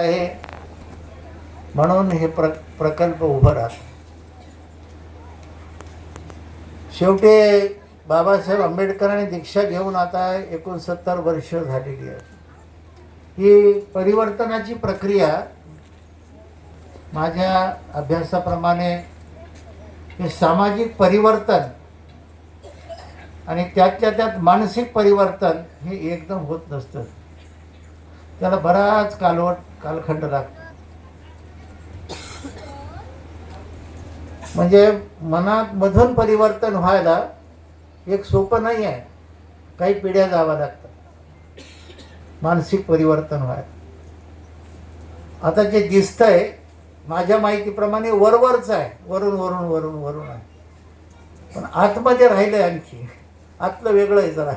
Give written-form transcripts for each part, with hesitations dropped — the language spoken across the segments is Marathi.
आहे म्हणून हे प्रकल्प उभं राहत. शेवटी बाबासाहेब आंबेडकरांनी दीक्षा घेऊन आता 69 वर्ष झालेली आहे. ही परिवर्तनाची प्रक्रिया माझ्या अभ्यासाप्रमाणे हे सामाजिक परिवर्तन आणि त्यातल्या त्यात मानसिक परिवर्तन हे एकदम होत नसतं. त्याला बराच कालखंड लागतो. म्हणजे मनात मधून परिवर्तन व्हायला एक सोपं नाही आहे. काही पिढ्या जाव्या लागतात मानसिक परिवर्तन व्हायला. आता जे दिसतंय माझ्या माहितीप्रमाणे वरवरच आहे, वरून वरून वरून वरून आहे, पण आतमध्ये राहिलंय आणखी. आतलं वेगळं आहे जरा.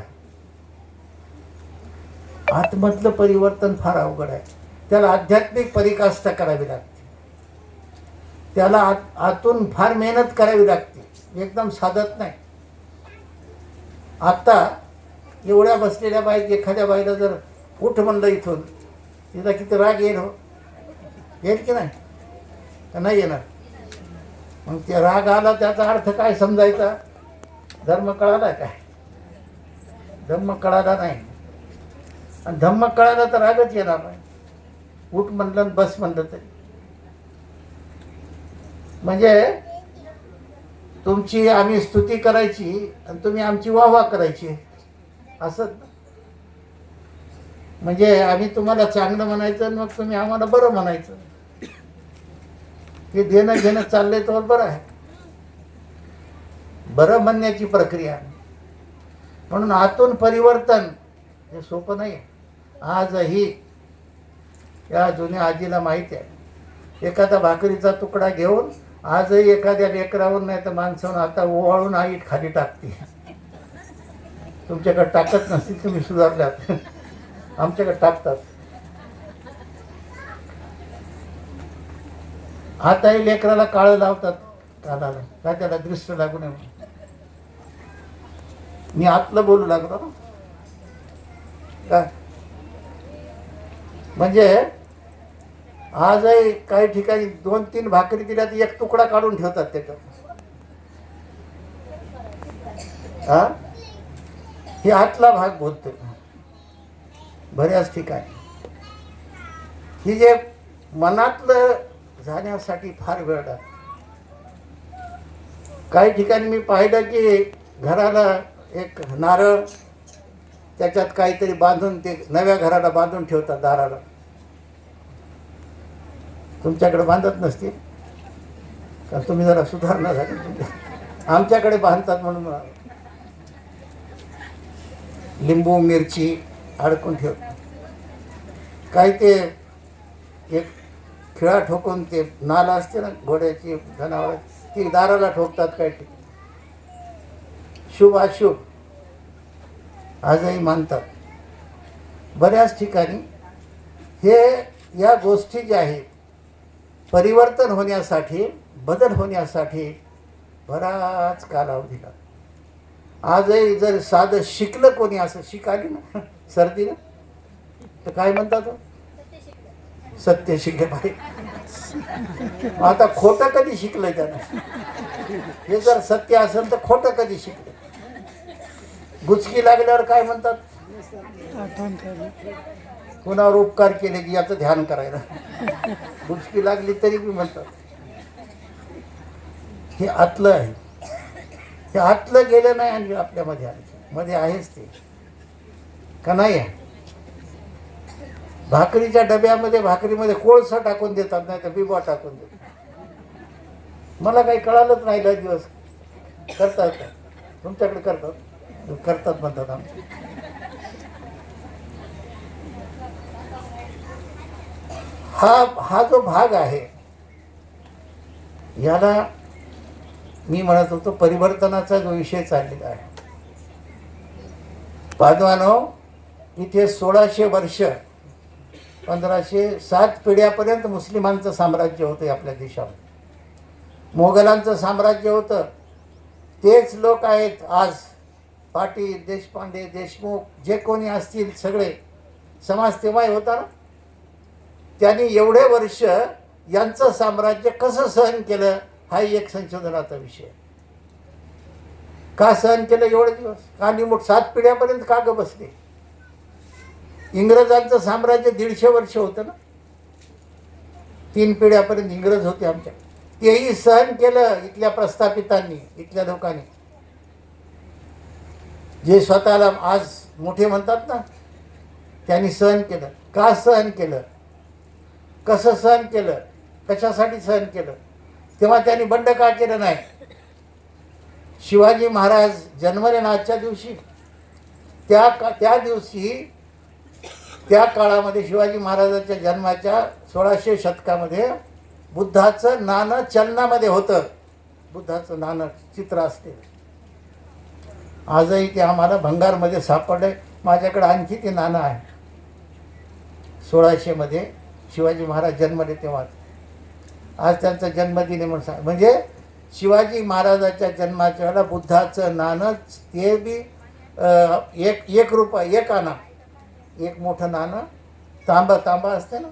आतमधलं परिवर्तन फार अवघड आहे. त्याला आध्यात्मिक परिकाष्ठा करावी लागते. त्याला आतून फार मेहनत करावी लागते. एकदम साधत नाही. आता एवढ्या बसलेल्या बाईत एखाद्या बाईला जर उठ म्हणलं इथून, तिला किती राग येईल हो, येईल की नाही? का नाही येणार? मग ते राग आला त्याचा अर्थ काय समजायचा? धर्म कळाला काय? धम्म कळाला नाही. आणि धम्म कळाला तर रागच येणार नाही. उठ म्हणलं बस म्हणलं तरी. म्हणजे तुमची आम्ही स्तुती करायची आणि तुम्ही आमची वाहवा करायची असं. म्हणजे आम्ही तुम्हाला चांगलं म्हणायचं आणि मग तुम्ही आम्हाला बरं म्हणायचं. हे देणं घेणं चाललंय तर बरं आहे. बरं म्हणण्याची प्रक्रिया. म्हणून आतून परिवर्तन हे सोपं नाही. आजही या जुन्या आजीला माहिती आहे. एखादा भाकरीचा तुकडा घेऊन आजही एखाद्या लेकरावर नाही तर माणसावर आता ओवाळून आई खाली टाकते. तुमच्याकडे टाकत नसतील, तुम्ही सुधारल्यात. आमच्याकडे टाकतात. आताही लेकराला काळं लावतात कानाला, काय त्याला दृष्ट लागू नये. मी आतलं बोलू लागलो ना काय. म्हणजे आजही काही ठिकाणी 2-3 भाकरी दिल्या तर एक तुकडा काढून ठेवतात त्याच्यात. हा, हे आतला भाग बोलतोय बऱ्याच ठिकाणी. ही जे मनातलं जाण्यासाठी फार वेळ लागतो. काही ठिकाणी मी पाहिलं की घराला एक नारळ त्याच्यात काहीतरी बांधून ते नव्या घराला बांधून ठेवतात दाराला. तुमच्याकडे बांधत नसतील का? तुम्ही जरा सुधारणा झाली. आमच्याकडे बांधतात म्हणून लिंबू मिरची अडकून ठेवतात. काही ते एक खिळा ठोकून ते नाला असते ना घोड्याची जनावर ती दाराला ठोकतात. काय ते शुभ अशुभ आजही मानतात बऱ्याच ठिकाणी. हे या गोष्टी ज्या आहेत परिवर्तन होण्यासाठी, बदल होण्यासाठी बराच कालावधी लागतो. आजही जर साधं शिकलं कोणी, असं शिकाली ना सर्दी ना, तर काय म्हणतात? सत्य शिकले पाहिजे. आता खोटं कधी शिकलंय त्यानं? हे जर सत्य असेल तर खोटं कधी शिकलं? गुचकी लागल्यावर काय म्हणतात? कोणावर उपकार केले की याचं ध्यान करायला. गुचकी लागली तरी बी म्हणतात. हे आतलं आहे. हे आतलं गेलं नाही आणि आपल्यामध्ये आलं. मध्ये आहेच ते का नाही आहे? भाकरीच्या डब्यामध्ये भाकरीमध्ये कोळसा टाकून देतात, नाही तर बिबा टाकून देतात. मला काही कळालंच नाही. लय दिवस करतात का? तुमच्याकडे करतात? करतात म्हणतात आमच्या. हा जो भाग आहे याला मी म्हणत होतो परिवर्तनाचा जो विषय चाललेला आहे. पादवानो, इथे 1600 वर्ष 1507 पिढ्यापर्यंत मुस्लिमांचं साम्राज्य होतं आपल्या देशावर. मोगलांचं साम्राज्य होतं. तेच लोक आहेत आज. पाटील, देशपांडे, देशमुख जे कोणी असतील सगळे समाज तेव्हाही होता ना. त्यांनी एवढे वर्ष यांचं साम्राज्य कसं सहन केलं, हा एक संशोधनाचा विषय. का सहन केलं एवढे दिवस, का निमूट 7 पिढ्यापर्यंत का ग बसले. इंग्रजांचं साम्राज्य 150 वर्ष होतं ना, 3 पिढ्यापर्यंत इंग्रज होते आमच्या. तेही सहन केलं इथल्या प्रस्थापितांनी, इथल्या लोकांनी, जे स्वतःला आज मोठे म्हणतात ना, त्यांनी सहन केलं. का सहन केलं, कसं सहन केलं, कशासाठी सहन केलं. तेव्हा त्यांनी बंड का केलं नाही. शिवाजी महाराज जन्मले ना आजच्या दिवशी, त्या दिवशी त्या काळामध्ये शिवाजी महाराजांच्या जन्माच्या 1600 शतकामध्ये बुद्धाचं नाणं चलनामध्ये होतं. बुद्धाचं नाणं चित्र असते. आजही ते आम्हाला भंगारमध्ये सापडले. माझ्याकडे आणखी ते नाणं आहे. 1600 मध्ये शिवाजी महाराज जन्मले तेव्हा. आज त्यांचा जन्मदिन म्हणून सांग, म्हणजे शिवाजी महाराजाच्या जन्माच्या वेळेला बुद्धाचं नाणं, ते बी एक रुपया, 1 आना, एक मोठं नाणं, तांबा असते ना,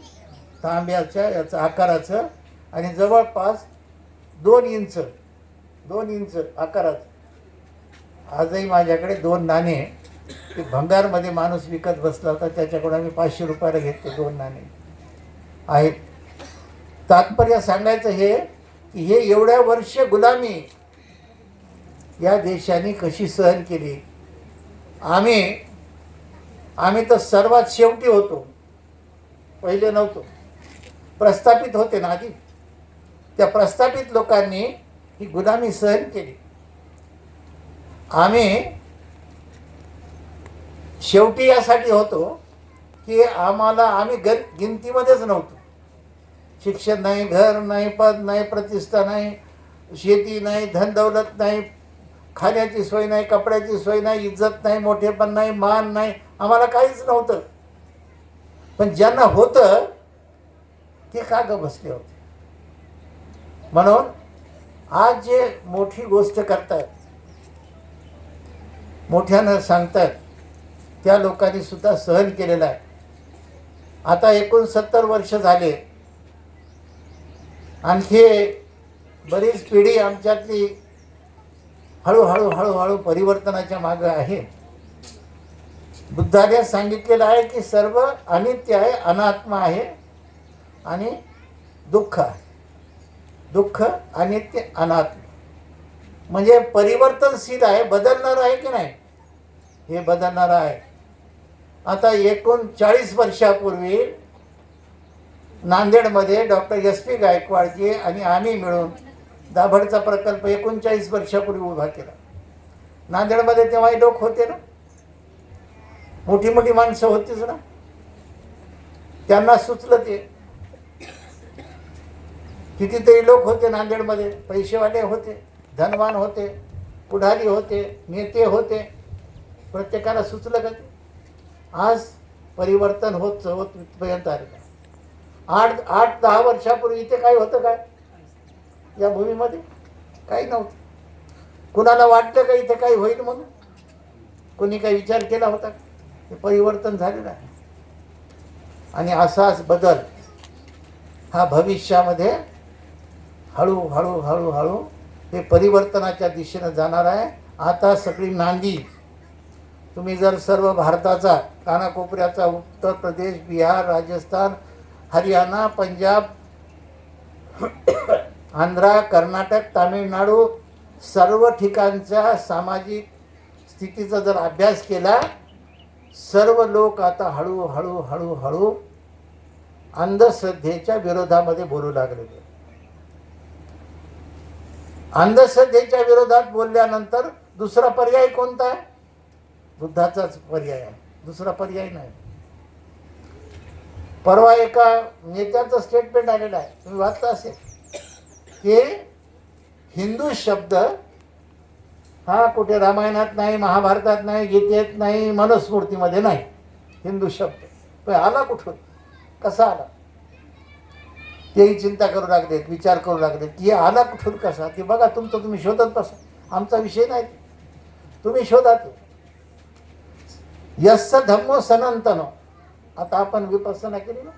तांब्याच्या याचं आकाराचं, आणि जवळपास 2 इंच आकाराचं. आजही माझ्याकडे 2 नाणे, ते भंगारमध्ये माणूस विकत बसला होता, त्याच्याकडून आम्ही 500 रुपयाला घेतले 2 नाणे आहेत. तात्पर्य सांगायचं हे की हे एवढ्या वर्ष गुलामी या देशाने कशी सहन केली. आम्ही तर सर्वात शेवटी होतो, पहिले नव्हतो. प्रस्थापित होते ना आधी. त्या प्रस्थापित लोकांनी ही गुलामी सहन केली. आम्ही शेवटी यासाठी होतो की आम्ही गिनतीमध्येच नव्हतो. शिक्षण नाही, घर नाही, पद नाही, प्रतिष्ठा नाही, शेती नाही, धन दौलत नाही, खाण्याची सोय नाही, कपड्याची सोय नाही, इज्जत नाही, मोठेपण नाही, मान नाही, आम्हाला काहीच नव्हतं. पण ज्यांना होतं ते का ग बसले होते. म्हणून आज जे मोठी गोष्ट करतात, मोठ्यानं सांगतात, त्या लोकांनी सुद्धा सहन केलेलं आहे. आता 69 वर्ष झाले. आणखी बरीच पिढी आमच्यातली हळूहळू परिवर्तनाच्या मागे आहे. बुद्धाने सांगितलेलं आहे की सर्व अनित्य आहे, अनात्मा आहे आणि दुःख आहे. दुःख, अनित्य, अनात्म म्हणजे परिवर्तनशील आहे, बदलणार आहे की नाही, हे बदलणार आहे. आता 39 वर्षापूर्वी नांदेडमध्ये डॉक्टर SP गायकवाडजी आणि आम्ही मिळून दाभडचा प्रकल्प 39 वर्षापूर्वी उभा केला. नांदेडमध्ये तेव्हाही लोक होते ना, मोठी मोठी माणसं होतीच ना. त्यांना सुचलं ते. कितीतरी लोक होते नांदेडमध्ये, पैसेवाले होते, धनवान होते, पुढारी होते, नेते होते. प्रत्येकाला सुचलं का ते. आज परिवर्तन होत इथपर्यंत आले. 8-10 वर्षापूर्वी इथे काय होतं काय, या भूमीमध्ये काही नव्हतं. कुणाला वाटलं का इथे काही होईल म्हणून, कोणी काही विचार केला होता. हे परिवर्तन झालेलं आहे. आणि असाच बदल हा भविष्यामध्ये हळूहळू हे परिवर्तनाच्या दिशेनं जाणार आहे. आता सगळी नांदी, तुम्ही जर सर्व भारताचा कानाकोपऱ्याचा, उत्तर प्रदेश, बिहार, राजस्थान, हरियाणा, पंजाब, आंध्रा, कर्नाटक, तामिळनाडू, सर्व ठिकाणच्या सामाजिक स्थितीचा जर अभ्यास केला, सर्व लोक आता हळूहळू अंधश्रद्धेच्या विरोधामध्ये बोलू लागलेले. अंधश्रद्धेच्या विरोधात बोलल्यानंतर दुसरा पर्याय कोणता आहे. बुद्धाचाच पर्याय आहे, दुसरा पर्याय नाही. परवा एका नेत्याचं स्टेटमेंट आलेलं आहे, तुम्ही वाचलं असेल, की हिंदू शब्द हा कुठे रामायणात नाही, महाभारतात नाही, गीतेत नाही, मनुस्मृतीमध्ये नाही. हिंदू शब्द पण आला कुठून, कसा आला, तेही चिंता करू लागलेत, विचार करू लागलेत की आला कुठून, कसा. ते बघा, तुम्ही शोधत बसा, आमचा विषय नाही, तुम्ही शोधा. यस्य धम्मो सनातनो. आता आपण विपස්සना केली ना,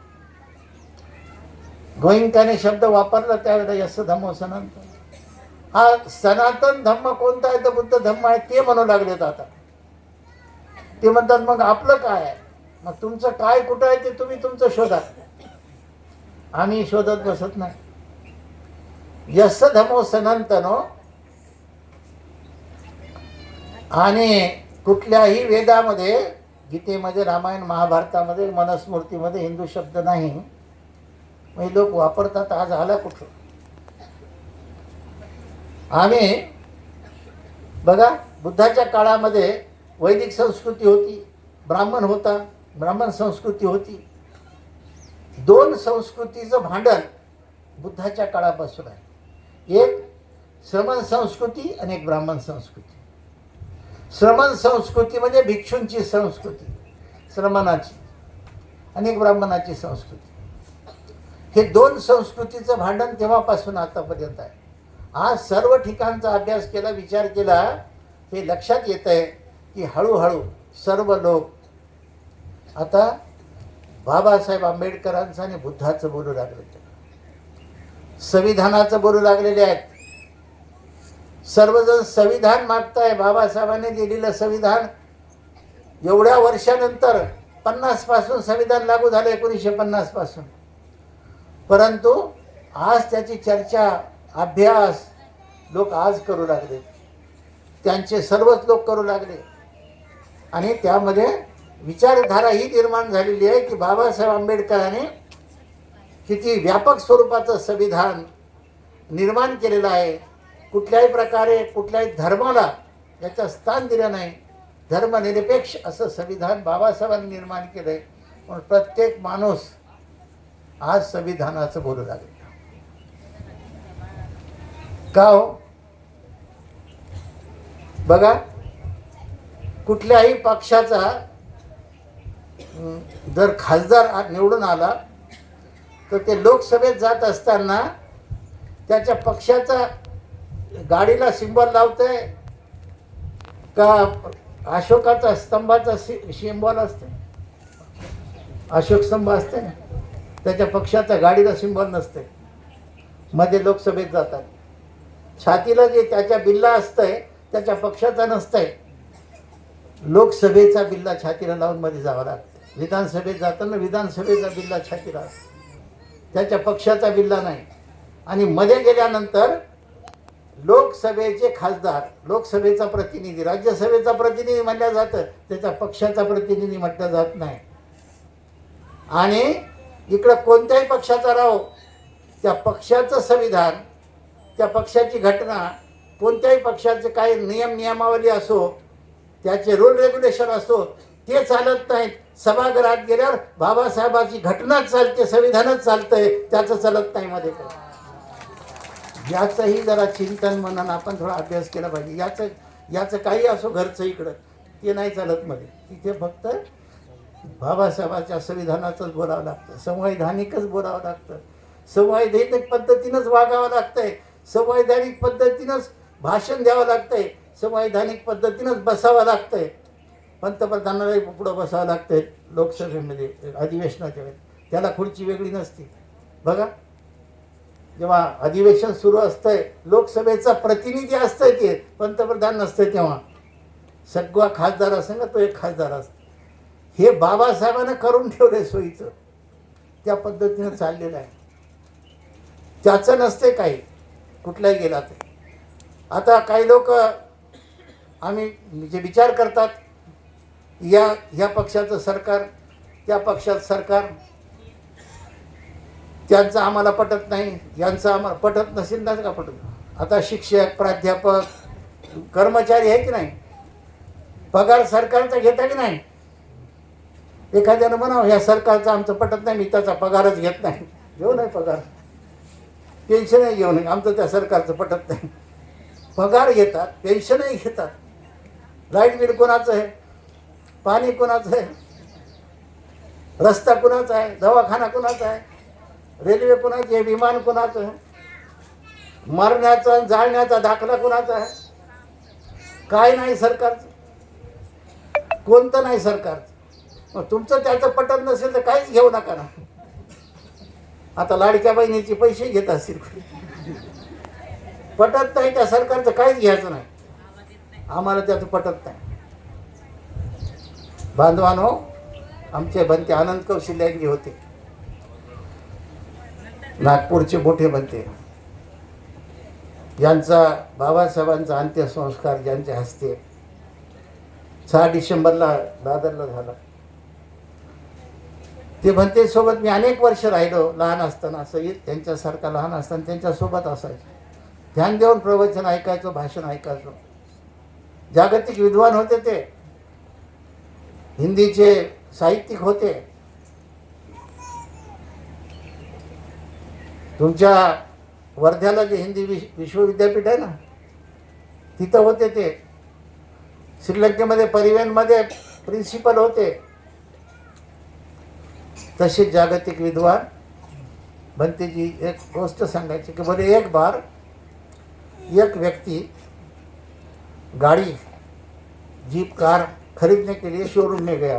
गोइंकाने शब्द वापरला त्यावेळेला यस्स धम्मो सनातन. हा सनातन धम्म कोणता आहे तर बुद्ध धम्म आहे ते म्हणू लागलेत आता. ते म्हणतात मग आपलं काय आहे, मग तुमचं काय कुठं आहे ते तुम्ही तुमचं शोधा, आम्ही शोधत बसत नाही. यस्स धम्मो सनातनो. आणि कुठल्याही वेदामध्ये, गीतेमध्ये, रामायण महाभारतामध्ये, मनुस्मृतीमध्ये हिंदू शब्द नाही. मग लोक वापरतात, आज आला कुठं. आम्ही बघा बुद्धाच्या काळामध्ये वैदिक संस्कृती होती, ब्राह्मण होता, ब्राह्मण संस्कृती होती. दोन संस्कृतीचं भांडण बुद्धाच्या काळापासून आहे. एक श्रमण संस्कृती आणि एक ब्राह्मण संस्कृती. श्रमण संस्कृती म्हणजे भिक्षूंची संस्कृती श्रमणाची, आणि एक ब्राह्मणाची संस्कृती. हे दोन संस्कृतीचं भांडण तेव्हापासून आतापर्यंत आहे. आज सर्व ठिकाणचा अभ्यास केला, विचार केला, हे लक्षात येत आहे की हळूहळू सर्व लोक आता बाबासाहेब आंबेडकरांचं आणि बुद्धाचं बोलू लागले, संविधानाचं बोलू लागलेले आहेत. सर्वजण संविधान मागताय. बाबासाहेबांनी दिलेलं संविधान एवढ्या वर्षानंतर 50 पासून संविधान लागू झालं, 1950 पासून. परंतु आज त्याची चर्चा, अभ्यास लोक आज करू लागले, त्यांचे सर्वच लोक करू लागले. आणि त्यामध्ये विचारधारा ही निर्माण झालेली आहे की बाबासाहेब आंबेडकरांनी किती व्यापक स्वरूपाचं संविधान निर्माण केलेलं आहे. कुठल्याही प्रकारे कुठल्याही धर्माला याचं स्थान दिलं नाही. धर्मनिरपेक्ष असं संविधान बाबासाहेबांनी निर्माण केलं आहे. पण प्रत्येक माणूस आज संविधानाचं बोलू लागेल. का हो? बघा, कुठल्याही पक्षाचा जर खासदार निवडून आला तर ते लोकसभेत जात असताना त्याच्या पक्षाचा गाडीला सिंबल लावतंय का अशोकाचा स्तंभाचा सिंबल असते, अशोक स्तंभ असते ना, त्याच्या पक्षाचा गाडीला सिंबल नसते. मध्ये लोकसभेत जातात, छातीला जे त्याच्या बिल्ला असतंय त्याच्या पक्षाचा नसतंय. लोकसभेचा बिल्ला छातीला लावून मध्ये जावं लागतं. विधानसभेत जाताना विधानसभेचा बिल्ला छातीला असतो, त्याच्या पक्षाचा बिल्ला नाही. आणि मध्ये गेल्यानंतर लोकसभेचे खासदार, लोकसभेचा प्रतिनिधी, राज्यसभेचा प्रतिनिधी म्हटलं जातं, त्याच्या पक्षाचा प्रतिनिधी म्हटलं जात नाही. आणि इकडं कोणत्याही पक्षाचा राहो, त्या पक्षाचं संविधान, त्या पक्षाची घटना, कोणत्याही पक्षाचे काही नियमावली असो, त्याचे रूल रेग्युलेशन असो, ते चालत नाहीत. सभागृहात गेल्यावर बाबासाहेबांची घटनाच चालते, संविधानच चालतंय, त्याचं चालत नाही मध्ये काय. याचंही जरा चिंतन मनन आपण थोडा अभ्यास केला पाहिजे. याचं काही असो घरचं इकडं, ते नाही चालत मध्ये. तिथे फक्त बाबासाहेबांच्या संविधानाचंच बोलावं लागतं, संवैधानिकच बोलावं लागतं, संवैधानिक पद्धतीनंच वागावं लागतंय, संवैधानिक पद्धतीनंच भाषण द्यावं लागतंय, संवैधानिक पद्धतीनंच बसावं लागतंय. पंतप्रधानालाही पुढं बसावं लागतंय लोकसभेमध्ये अधिवेशनाच्या वेळेस. त्याला खुर्ची वेगळी नसते. बघा, जेव्हा अधिवेशन सुरू असतंय, लोकसभेचा प्रतिनिधी असतंय, ते पंतप्रधान नसतंय, तेव्हा सगळा खासदार असं ना, तो एक खासदार असतो. हे बाबासाहेबांना करून ठेवलंय सोयीचं, त्या पद्धतीनं चाललेलं आहे. त्याचं नसते काही, कुठलाही गेला ते. आता काही लोक आम्ही जे विचार करतात, या पक्षाचं सरकार, त्या पक्षाचं सरकार, त्यांचं आम्हाला पटत नाही, यांचं आम्हाला पटत नसेल ना का पटत. आता शिक्षक, प्राध्यापक, कर्मचारी आहे की नाही, पगार सरकारचा घेता की नाही. एखाद्यानं म्हणावं ह्या सरकारचं आमचं पटत नाही, मी त्याचा पगारच घेत नाही. घेऊ नाही पगार, पेन्शनही घेऊ नये, आमचं त्या सरकारचं पटत नाही. पगार घेतात, पेन्शनही घेतात. लाईट बिल कोणाचं आहे, पाणी कोणाचं आहे, रस्ता कोणाचा आहे, दवाखाना कोणाचा आहे, रेल्वे कोणाची आहे, विमान कोणाचं आहे, मरण्याचा जाळण्याचा दाखला कोणाचा आहे. काय नाही सरकारचं, कोणतं नाही सरकारचं. मग तुमचं त्याचं पटत नसेल तर काहीच घेऊ नका ना. आता लाडक्या बहिणीचे पैसे घेत असतील. पटत नाही त्या सरकारचं, काहीच घ्यायचं नाही. आम्हाला त्याचं पटत नाही. बांधवानो, आमचे बनते आनंद कौशल्यांगी होते, नागपूरचे मोठे बनते, ज्यांचा बाबासाहेबांचा अंत्यसंस्कार ज्यांच्या हस्ते 6 डिसेंबरला दादरला झाला. ते बनते सोबत मी अनेक वर्ष राहिलो. लहान असताना सईद त्यांच्यासारखा लहान असताना त्यांच्यासोबत असायचो. ध्यान देऊन प्रवचन ऐकायचो, भाषण ऐकायचो. जागतिक विद्वान होते ते, हिंदीचे साहित्यिक होते. तुमच्या वर्ध्याला जे हिंदी विश्वविद्यापीठ आहे ना, तिथं होते ते. श्रीलंकेमध्ये परिवहनमध्ये प्रिन्सिपल होते. तसे जागतिक विद्वान बनतेजी एक गोष्ट सांगायची की बोले, एक बार एक व्यक्ति गाड़ी जीप कार खरीदने के लिए शोरूम में गया.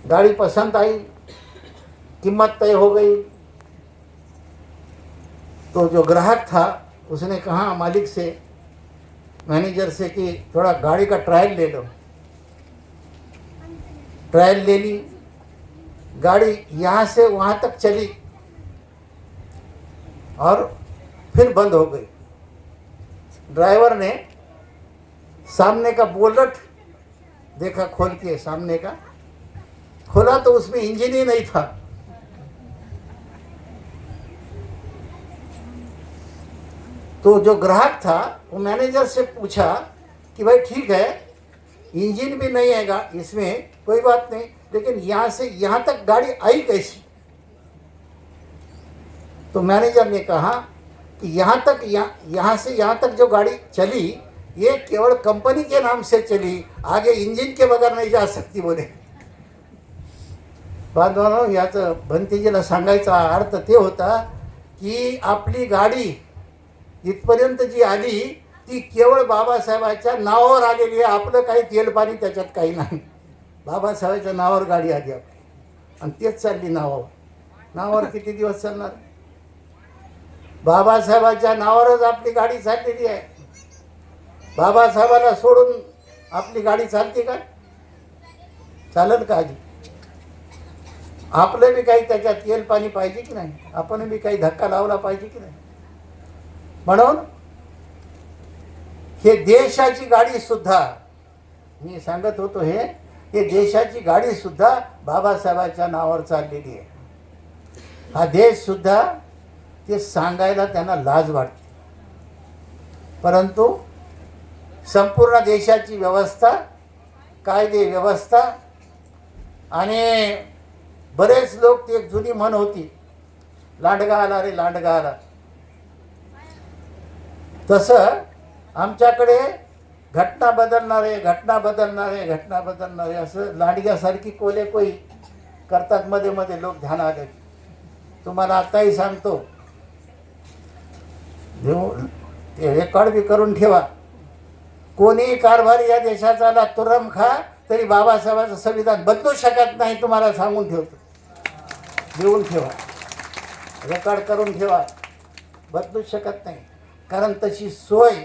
गाड़ी पसंद आई, कीमत तय हो गई. तो जो ग्राहक था उसने कहा मालिक से, मैनेजर से कि थोड़ा गाड़ी का ट्रायल ले लो. ट्रायल ले ली. गाड़ी यहाँ से वहाँ तक चली और फिर बंद हो गई. ड्राइवर ने सामने का बोनट देखा खोल के, सामने का खोला तो उसमें इंजन ही नहीं था. तो जो ग्राहक था वो मैनेजर से पूछा कि भाई ठीक है, इंजन भी नहीं आएगा इसमें, कोई बात नहीं, लेकिन यहाँ से यहाँ तक गाड़ी आई कैसी? तो मैनेजर ने कहा कि यहाँ से यहाँ तक जो गाड़ी चली ये केवल कंपनी के नाम से चली, आगे इंजिन के बगैर नहीं जा सकती बोले. बांधवांनो, याचं भंतीजीला सांगायचा अर्थ ते होता की आपली गाडी इथपर्यंत जी आली ती केवळ बाबासाहेबांच्या नावावर आलेली आहे. आपलं काही तेल पाणी त्याच्यात काही नाही. बाबासाहेबांच्या नावावर गाडी आली आपली आणि तेच चालली नावावर. नावावर किती दिवस चालणार? बाबासाहेबांच्या नावावरच आपली गाडी चाललेली आहे. बाबासाहेबाला सोडून आपली गाडी चालते का? चालेल का? आजी आपलं बी काही त्याच्यात तेल पाणी पाहिजे की नाही? आपण बी काही धक्का लावला पाहिजे की नाही? म्हणून हे देशाची गाडी सुद्धा, मी सांगत होतो, हे देशाची गाडी सुद्धा बाबासाहेबांच्या नावावर चाललेली आहे. हा देश सुद्धा, ते सांगायला त्यांना लाज वाटते. परंतु संपूर्ण देशाची व्यवस्था, कायदे व्यवस्था, आणि बरेच लोक, ती एक जुनी म्हण होती, लांडगा आला रे लांडगा आला. तसं आमच्याकडे घटना बदलणारे असं लांडग्यासारखी कोलेकोई करतात मध्ये मध्ये लोक ध्यान आले. तुम्हाला आताही सांगतो, रेकॉर्ड बी करून ठेवा. कोणी कारभारी या देशाचा आला तुरम खा तरी बाबासाहेबांचं संविधान बदलू शकत नाही. तुम्हाला सांगून ठेवतो, लिहून ठेवा, रेकॉर्ड करून ठेवा. बदलू शकत नाही, कारण तशी सोय.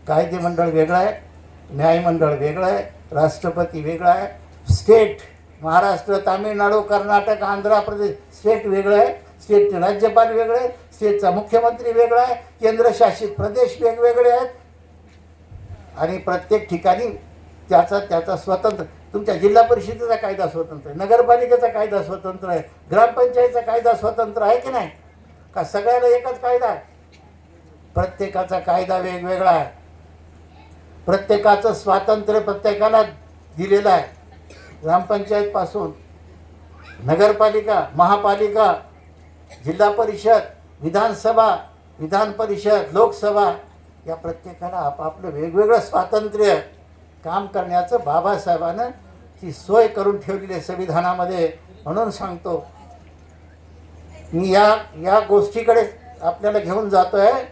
कायदे मंडळ वेगळं आहे, न्यायमंडळ वेगळं आहे, राष्ट्रपती वेगळा आहे, स्टेट महाराष्ट्र, तामिळनाडू, कर्नाटक, आंध्र प्रदेश स्टेट वेगळं आहे, स्टेटचे राज्यपाल वेगळे आहेत, स्टेटचा मुख्यमंत्री वेगळा आहे, केंद्रशासित प्रदेश वेगवेगळे आहेत, आणि प्रत्येक ठिकाणी त्याचा स्वतंत्र. तुमच्या जिल्हा परिषदेचा कायदा स्वतंत्र आहे, नगरपालिकेचा कायदा स्वतंत्र आहे, ग्रामपंचायतचा कायदा स्वतंत्र आहे की नाही? का सगळ्याला एकच कायदा आहे? प्रत्येकाचा कायदा वेगवेगळा आहे. प्रत्येकाचं स्वातंत्र्य प्रत्येकाला दिलेलं आहे. ग्रामपंचायतपासून नगरपालिका, महापालिका, जिल्हा परिषद, विधानसभा, विधान परिषद, लोकसभा, या प्रत्येकाला आपापलं वेगवेगळं स्वातंत्र्य काम करण्याचं बाबासाहेबांनं ती सोय करून ठेवलेली आहे संविधानामध्ये. म्हणून सांगतो मी, या गोष्टीकडे आपल्याला घेऊन जातो आहे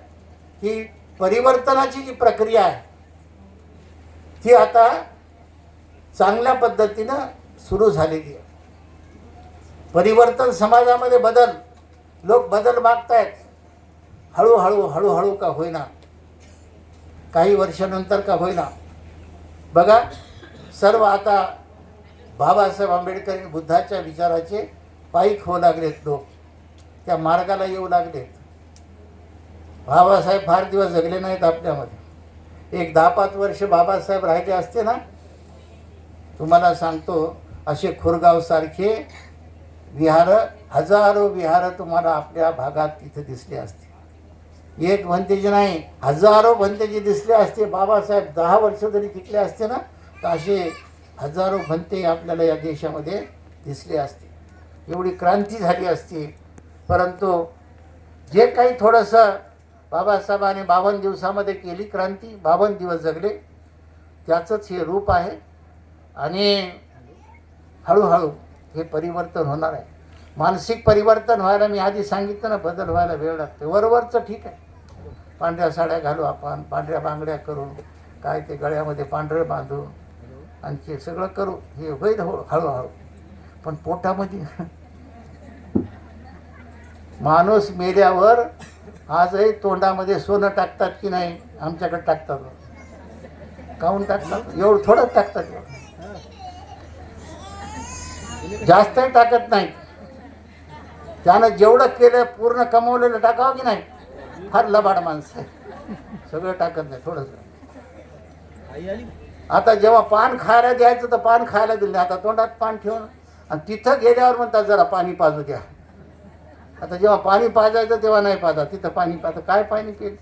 की परिवर्तनाची जी प्रक्रिया आहे ती आता चांगल्या पद्धतीनं सुरू झालेली आहे. परिवर्तन समाजामध्ये बदल, लोक बदल मागतायत. हळूहळू हळूहळू का होईना, काही वर्षानंतर का होईना. बघा, सर्व आता बाबासाहेब आंबेडकर बुद्धाच्या विचाराचे पायीक होऊ लागलेत लोक, त्या मार्गाला येऊ लागलेत. बाबासाहेब फार दिवस जगले नाहीत आपल्यामध्ये. एक 10-5 वर्ष बाबासाहेब राहिले असते ना, तुम्हाला सांगतो असे खुरगावसारखे विहार, हजारो विहार तुम्हाला आपल्या भागात तिथे दिसले असते. एक भंतेजी नाही, हजारो भंतेजी दिसले असते. बाबासाहेब 10 वर्ष जरी टिकले असते ना, तर असे हजारो भंते आपल्याला या देशामध्ये दिसले असते. एवढी क्रांती झाली असती. परंतु जे काही थोडंसं बाबासाहेबांनी 52 दिवसामध्ये केली क्रांती, 52 दिवस जगले, त्याचंच हे रूप आहे. आणि हळूहळू हे परिवर्तन होणार आहे. मानसिक परिवर्तन व्हायला, मी आधी सांगितलं ना, बदल व्हायला वेळ लागतो. वरवरचं ठीक आहे, पांढऱ्या साड्या घालू आपण, पांढऱ्या बांगड्या करू, काय ते गळ्यामध्ये पांढरं बांधू, आणखी सगळं करू, हे होईल हळूहळू. पण पोटामध्ये माणूस मेल्यावर आजही तोंडामध्ये सोनं टाकतात की नाही? आमच्याकडे टाकतात. काहून टाकतात? एवढं थोडंच टाकतात, जास्तही टाकत नाही. त्यानं जेवढं केलं पूर्ण कमवलेलं टाकावं की नाही? फार लबाड माणसं आहे, सगळं टाकत नाही, थोडंसं. आता जेव्हा पान खायला द्यायचं तर पान खायला दिलं नाही, आता तोंडात पान ठेवून, आणि तिथं गेल्यावर म्हणतात जरा पाणी पाजू द्या. आता जेव्हा पाणी पाजायचं तेव्हा नाही पाजा, तिथं पाणी पाजा. काय पाणी केलं?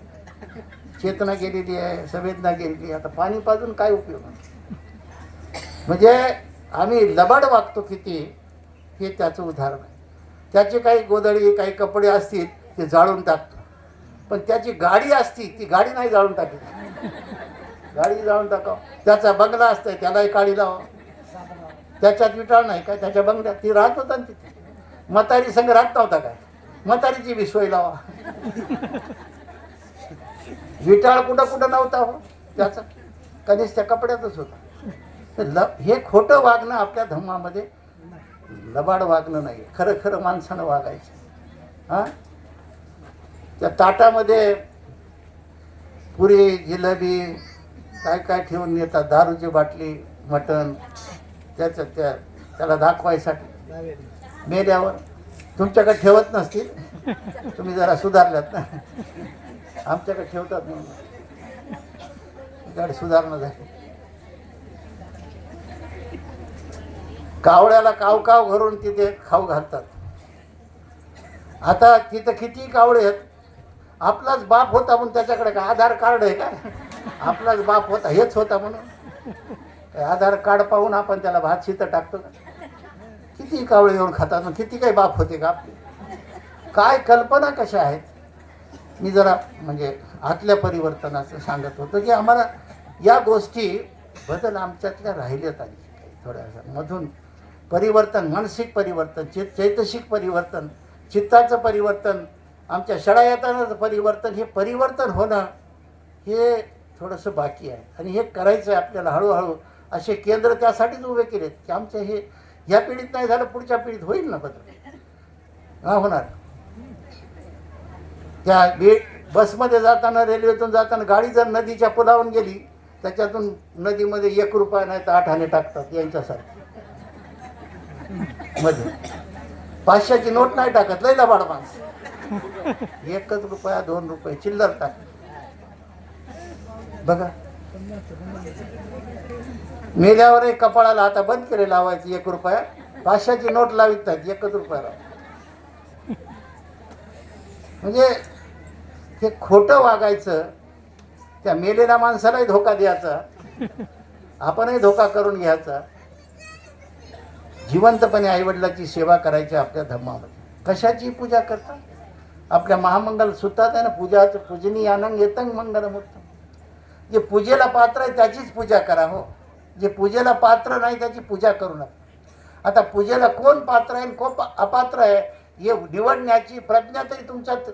चेतना गेलेली आहे, संवेदना गेलेली आहे, आता पाणी पाजून काय उपयोग? म्हणजे आम्ही लबाड वागतो किती, हे त्याचं उदाहरण आहे. त्याचे काही गोधडी, काही कपडे असतील ते जाळून टाकतो, पण त्याची गाडी असती, ती गाडी नाही जाळून टाकली. गाडी जाळून टाकावं. त्याचा बंगला असतंय, त्यालाही काडी लावा. त्याच्यात विटाळ नाही काय? त्याच्या बंगल्यात ती राहत होता ना तिथे. म्हातारी संग राहत नव्हता काय? म्हातारीची बी सोय लावा. विटाळ कुठं कुठं नव्हता हो त्याचा, कधीच त्या कपड्यातच होता. हे खोटं वागणं आपल्या धर्मामध्ये, लबाड वागणं नाही, खरं खरं माणसानं वागायचं. हां, त्या ताटामध्ये पुरी, जिलेबी, काय काय ठेवून येतात, दारूची बाटली, मटण, त्याला दाखवायसाठी. मेल्यावर तुमच्याकडे ठेवत नसतील, तुम्ही जरा सुधारल्यात ना. आमच्याकडे ठेवतात म्हणून तुमच्याकडे सुधारणा झाली. कावळ्याला काव काव घरून तिथे खाऊ घालतात. आता तिथं किती कावळे आहेत, आपलाच बाप होता म्हणून त्याच्याकडे काय आधार कार्ड आहे का? आपलाच बाप होता, हेच होता म्हणून आधार कार्ड पाहून आपण त्याला भात शितं टाकतो का? किती कावळे येऊन खातात, मग किती काही बाप होते का आपले? काय कल्पना कशा आहेत? मी जरा म्हणजे आतल्या परिवर्तनाचं सांगत होतो की आम्हाला या गोष्टी बदल आमच्यातल्या राहिल्यात आली थोड्याशा मधून. परिवर्तन, मानसिक परिवर्तन, चैतसिक परिवर्तन, चित्ताचं परिवर्तन, आमच्या शरायताचं परिवर्तन, हे परिवर्तन होणं हे थोडंसं बाकी आहे. आणि हे करायचं आहे आपल्याला हळूहळू. असे केंद्र त्यासाठीच उभे केलेत की आमच्या हे ह्या पिढीत नाही झालं, पुढच्या पिढीत होईल ना बदल. हा, होणार. त्या बसमध्ये जाताना, रेल्वेतून जाताना गाडी जर नदीच्या पुलावून गेली, त्याच्यातून नदीमध्ये 1 रुपया नाही तर 8 आणे टाकतात यांच्यासाठी. मध्ये 500ची नोट नाही टाकत, लय लबाड माणसं. 1 रुपया 2 रुपये चिल्लर टाक. बघा, मेल्यावरही कपाळाला आता बंद केले लावायची 1 रुपया. 500ची नोट लावित नाहीत, 1 रुपया लाव. म्हणजे हे खोटं वागायचं, त्या मेलेल्या माणसालाही धोका द्यायचा, आपणही धोका करून घ्यायचा. जिवंतपणे आईवडिलाची सेवा करायची आपल्या धर्मामध्ये. कशाची पूजा करता? आपल्या महामंगल सूत्रात आहे ना, पूजाचं पूजनी आनंद येतंग मंगलमूर्त. जे पूजेला पात्र आहे त्याचीच पूजा करा हो. जे पूजेला पात्र नाही त्याची पूजा करू नका. आता पूजेला कोण पात्र आहे कोण अपात्र आहे हे निवडण्याची प्रज्ञा तरी तुमच्यात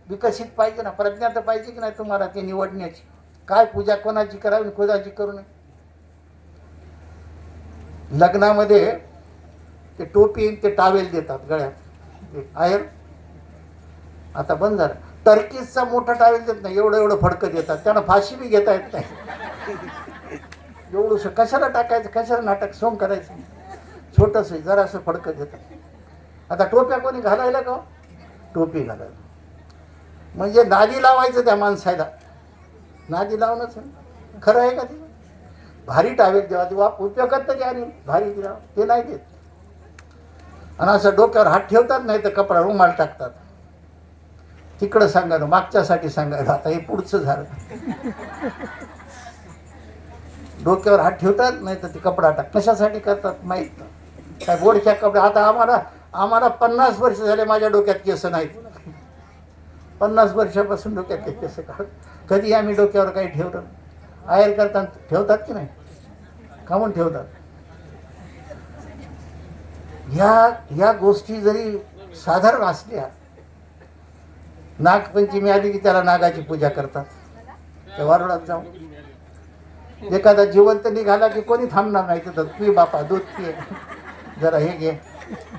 विकसित पाहिजे ना. प्रज्ञा तर पाहिजे की नाही तुम्हाला ते निवडण्याची. काय पूजा कोणाची करावी कोणाची करू नये. लग्नामध्ये ते टोपी ते टावेल देतात गळ्यात आयर. आता बंद झालं. टर्कीजचा मोठा टावेल देत नाही, एवढं एवढं फडकं देतात. त्यांना फाशी बी घेता येत नाही. एवढंसं कशाला टाकायचं, कशाला नाटक सोंग करायचं. छोटंसं जरासं फडकं देतात. आता टोप्या कोणी घालायला का? टोपी घालायला म्हणजे नादी लावायचं त्या माणसाला. नादी लावणंच खरं आहे का ते? भारी टावेल देवा ते उपयोगात तरी आणि भारी द्या ते नाही देत. आणि असं डोक्यावर हात ठेवतात, नाही तर कपडा रुमाल टाकतात. तिकडं सांगायला, मागच्यासाठी सांगायला. आता हे पुढचं झालं. डोक्यावर हात ठेवतात, नाही तर ते कपडा टाक. कशासाठी करतात माहीत नाही. काय बोडच्या कपडा. आता आम्हाला 50 वर्ष झाले माझ्या डोक्यात केस नाहीत. 50 वर्षापासून डोक्यात केस काढ. कधी आम्ही डोक्यावर काही ठेवलं? आयर करताना ठेवतात की नाही? कामून ठेवतात. ह्या गोष्टी जरी साधारण असल्या, नागपंचमी आली की त्याला नागाची पूजा करतात. त्या वारुळात जाऊन एखादा जिवंत निघाला की कोणी थांबणार नाही. तर पी बापा, दूध पी, जरा हे घे,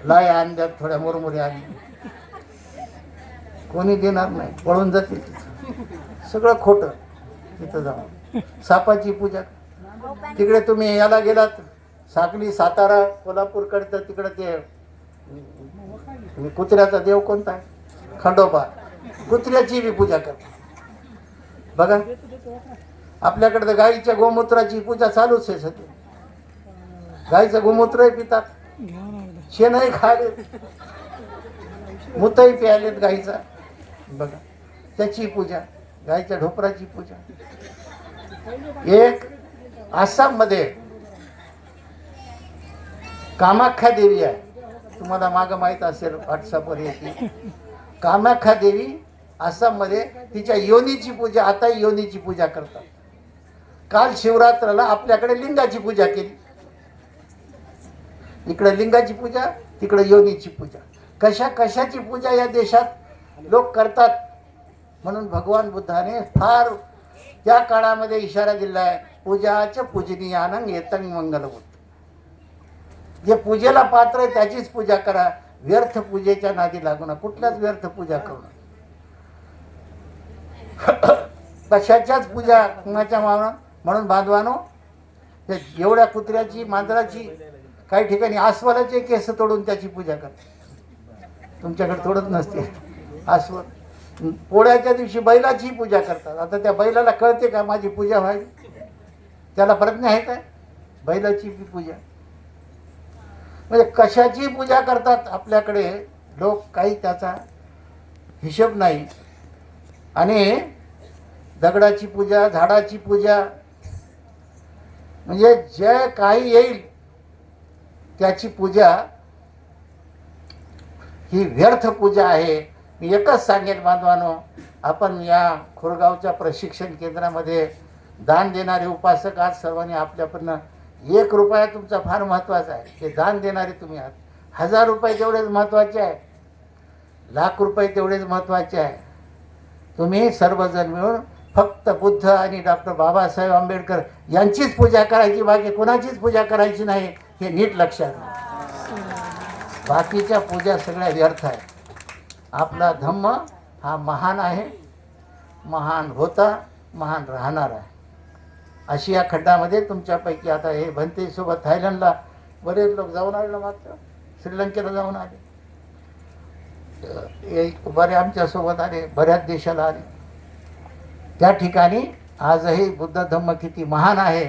लाय आणल्यात थोड्या मुरमुरे आली, कोणी देणार नाही. पळून जातील. सगळं खोटं. तिथं जाऊन सापाची पूजा. तिकडे तुम्ही याला गेलात, साकली, सातारा, कोल्हापूरकडे, तर तिकडे ते कुत्र्याचा देव कोणता आहे? खंडोबा. कुत्र्याची बी पूजा करतात. बघा, आपल्याकडे तर गाईच्या गोमूत्राची पूजा चालूच आहे सध्या. गाईचं गोमूत्रही पितात, शेणही खायले, मुतही प्यायलेत गाईचा. बघा, त्याची पूजा, गाईच्या ढोपराची पूजा. एक आसाममध्ये कामाख्या देवी आहे. तुम्हाला मागं माहीत असेल, व्हॉट्सअपवर येते. कामाख्या देवी आसाममध्ये, तिच्या योनीची पूजा, आता योनीची पूजा करतात. काल शिवरात्राला आपल्याकडे लिंगाची पूजा केली. इकडे लिंगाची पूजा, तिकडे योनीची पूजा. कशाची पूजा या देशात लोक करतात. म्हणून भगवान बुद्धाने फार त्या काळामध्ये इशारा दिला आहे, पूजाचं पूजनीयानं येतं मंगलभूत. जे पूजेला पात्र आहे त्याचीच पूजा करा. व्यर्थ पूजेच्या नादी लागू नका. कुठल्याच व्यर्थ पूजा करू नका. कशाच्याच पूजा कुणाच्या मावणं. म्हणून बांधवानो, एवढ्या कुत्र्याची, मांजराची, काही ठिकाणी अस्वलाचे केस तोडून त्याची पूजा करतात. तुमच्याकडे तोडत नसते अस्वल. पोळ्याच्या दिवशी बैलाची पूजा करतात. आता त्या बैलाला कळते का माझी पूजा व्हावी? त्याला प्रज्ञा आहे काय? बैलाची पूजा म्हणजे कशाची पूजा करतात आपल्याकडे लोक, काही त्याचा हिशोब नाही. आणि दगडाची पूजा, झाडाची पूजा, म्हणजे जे काही येईल त्याची पूजा ही व्यर्थ पूजा आहे. मी एकच सांगेन बांधवानो, आपण या खोरगावच्या प्रशिक्षण केंद्रामध्ये दान देणारे उपासक आहात. सर्वांनी आपल्याकडनं 1 रुपया तुमचा फार महत्त्वाचा आहे. ते दान देणारे तुम्ही आहात. 1000 रुपये तेवढेच महत्त्वाचे आहे, लाख रुपये तेवढेच महत्त्वाचे आहे. तुम्ही सर्वजण मिळून फक्त बुद्ध आणि डॉक्टर बाबासाहेब आंबेडकर यांचीच पूजा करायची, बाकी कोणाचीच पूजा करायची नाही. हे नीट लक्षात घ्या. बाकीच्या पूजा सगळ्या व्यर्थ आहे. आपला धम्म हा महान आहे, महान होता, महान राहणार आहे. आशिया खंडामध्ये तुमच्यापैकी आता हे भंतेसोबत थायलंडला बरेच लोक जाऊन आले, मात्र श्रीलंकेला जाऊन आले, बरे आमच्यासोबत आले, बऱ्याच देशाला आले. त्या ठिकाणी आजही बुद्ध धम्म किती महान आहे.